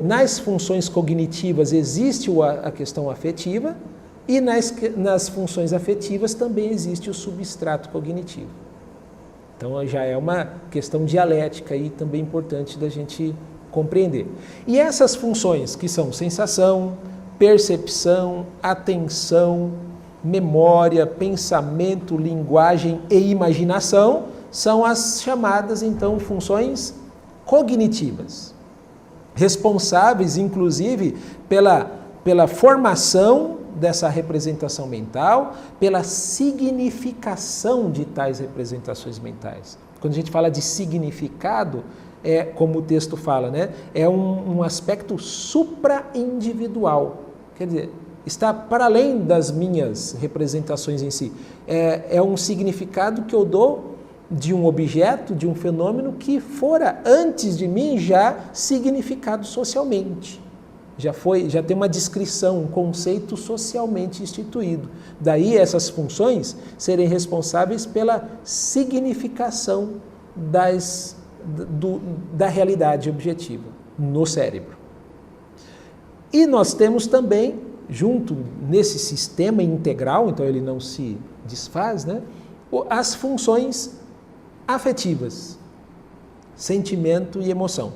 nas funções cognitivas existe a questão afetiva e nas funções afetivas também existe o substrato cognitivo. Então já é uma questão dialética aí também importante da gente compreender. E essas funções que são sensação, percepção, atenção, memória, pensamento, linguagem e imaginação são as chamadas, então, funções cognitivas, responsáveis, inclusive, pela formação dessa representação mental, pela significação de tais representações mentais. Quando a gente fala de significado, como o texto fala, né? É um aspecto supra-individual. Quer dizer, está para além das minhas representações em si. É um significado que eu dou de um objeto, de um fenômeno que fora antes de mim já significado socialmente. Já tem uma descrição, um conceito socialmente instituído. Daí essas funções serem responsáveis pela significação da realidade objetiva no cérebro. E nós temos também, junto nesse sistema integral, então ele não se desfaz, né, as funções afetivas, sentimento e emoção.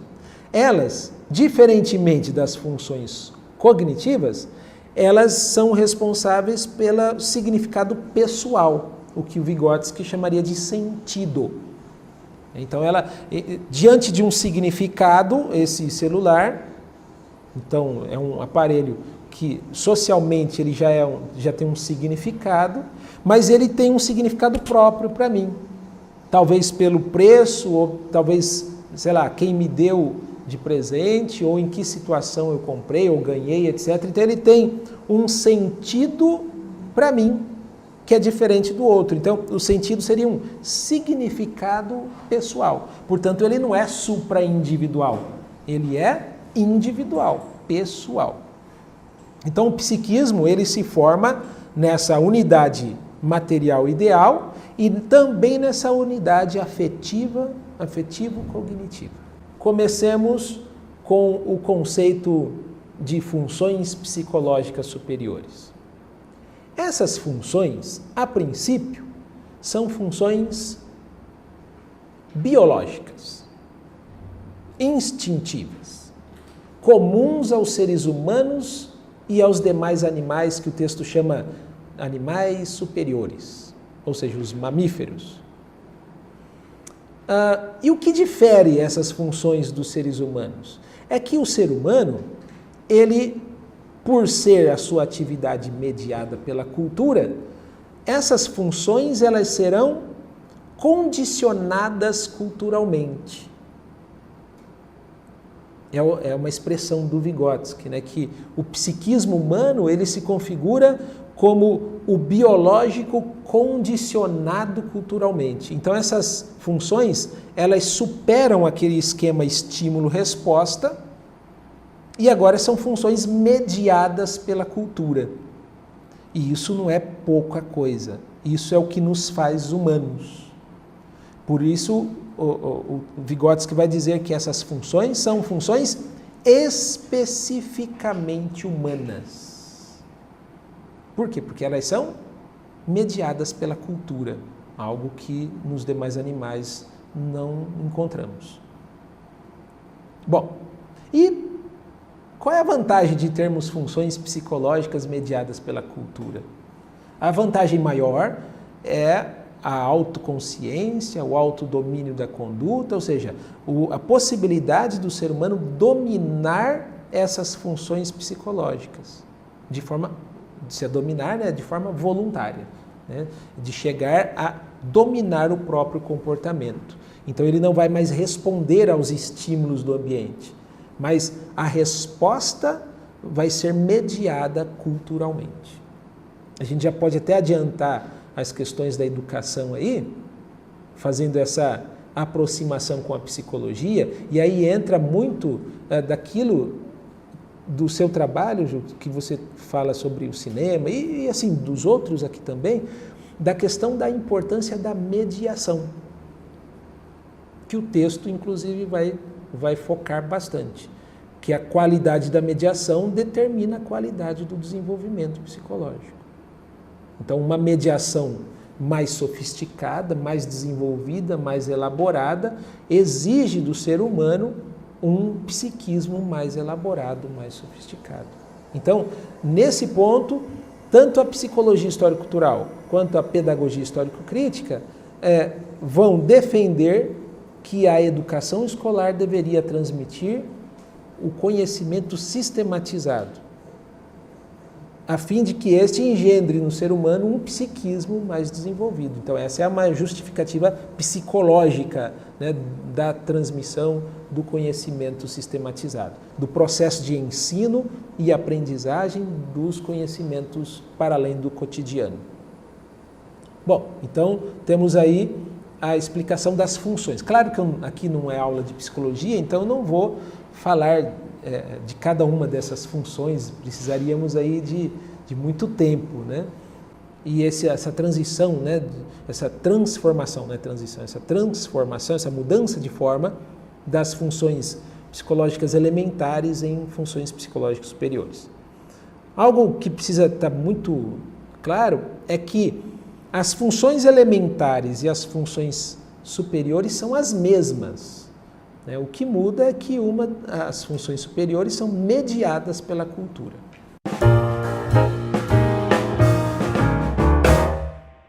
Elas, diferentemente das funções cognitivas, elas são responsáveis pelo significado pessoal, o que o Vygotsky chamaria de sentido. Então, diante de um significado, esse celular, então é um aparelho que socialmente ele já tem um significado, mas ele tem um significado próprio para mim. Talvez pelo preço, ou talvez, sei lá, quem me deu de presente, ou em que situação eu comprei, ou ganhei, etc. Então ele tem um sentido para mim, que é diferente do outro. Então o sentido seria um significado pessoal. Portanto, ele não é supra-individual, ele é individual, pessoal. Então o psiquismo, ele se forma nessa unidade material ideal e também nessa unidade afetivo-cognitiva. Comecemos com o conceito de funções psicológicas superiores. Essas funções, a princípio, são funções biológicas, instintivas, comuns aos seres humanos e aos demais animais que o texto chama animais superiores, ou seja, os mamíferos. E o que difere essas funções dos seres humanos? É que o ser humano, ele, por ser a sua atividade mediada pela cultura, essas funções elas serão condicionadas culturalmente. É uma expressão do Vygotsky, né, que o psiquismo humano ele se configura como o biológico condicionado culturalmente. Então essas funções, elas superam aquele esquema estímulo-resposta e agora são funções mediadas pela cultura. E isso não é pouca coisa, isso é o que nos faz humanos. Por isso, o Vygotsky vai dizer que essas funções são funções especificamente humanas. Por quê? Porque elas são mediadas pela cultura, algo que nos demais animais não encontramos. Bom, e qual é a vantagem de termos funções psicológicas mediadas pela cultura? A vantagem maior é a autoconsciência, o autodomínio da conduta, ou seja, a possibilidade do ser humano dominar essas funções psicológicas de forma voluntária, né? De chegar a dominar o próprio comportamento. Então ele não vai mais responder aos estímulos do ambiente, mas a resposta vai ser mediada culturalmente. A gente já pode até adiantar as questões da educação aí, fazendo essa aproximação com a psicologia, e aí entra muito daquilo do seu trabalho, que você fala sobre o cinema, e assim, dos outros aqui também, da questão da importância da mediação, que o texto, inclusive, vai focar bastante. porque a qualidade da mediação determina a qualidade do desenvolvimento psicológico. Então, uma mediação mais sofisticada, mais desenvolvida, mais elaborada, exige do ser humano um psiquismo mais elaborado, mais sofisticado. Então, nesse ponto, tanto a psicologia histórico-cultural quanto a pedagogia histórico-crítica vão defender que a educação escolar deveria transmitir o conhecimento sistematizado, a fim de que este engendre no ser humano um psiquismo mais desenvolvido. Então, essa é uma justificativa psicológica, né, da transmissão do conhecimento sistematizado, do processo de ensino e aprendizagem dos conhecimentos para além do cotidiano. Bom, então temos aí a explicação das funções. Claro que aqui não é aula de psicologia, então eu não vou falar de cada uma dessas funções, precisaríamos aí de muito tempo, né? E essa transição, né, essa transformação, né, essa mudança de forma das funções psicológicas elementares em funções psicológicas superiores. Algo que precisa estar muito claro é que as funções elementares e as funções superiores são as mesmas. O que muda é que as funções superiores são mediadas pela cultura.